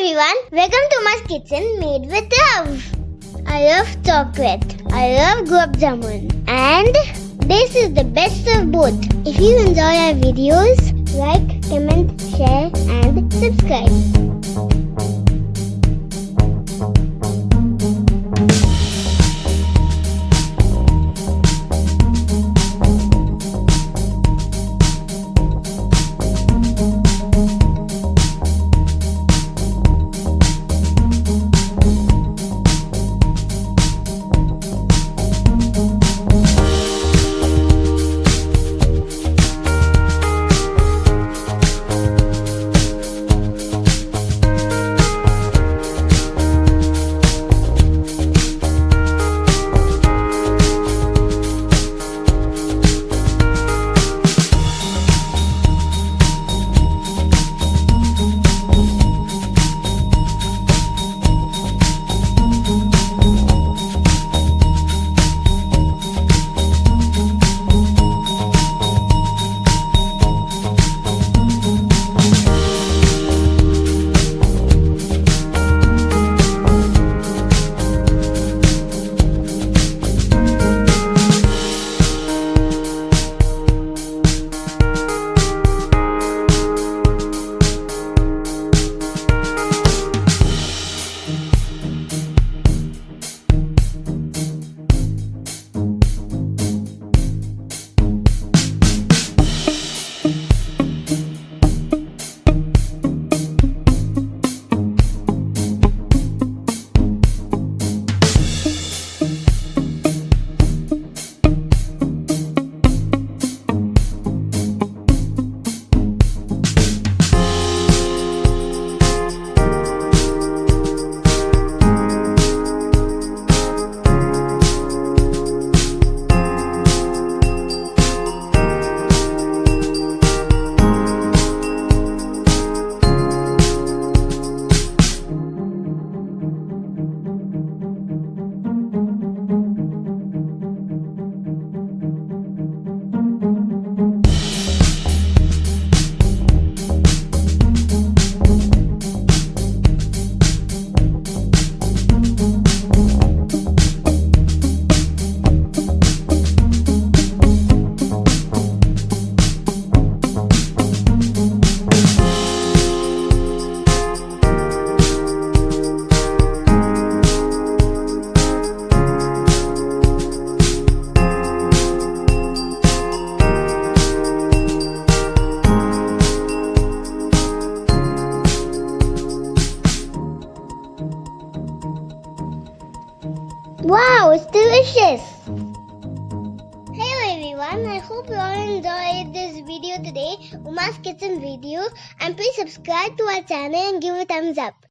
everyone, welcome to my kitchen made with love. I love chocolate, I love Gulab Jamun, and this is the best of both. If you enjoy our videos, like, comment, share and subscribe. Wow, it's delicious! Hello everyone, I hope you all enjoyed this video today, Uma's Kitchen video, and please subscribe to our channel and give a thumbs up.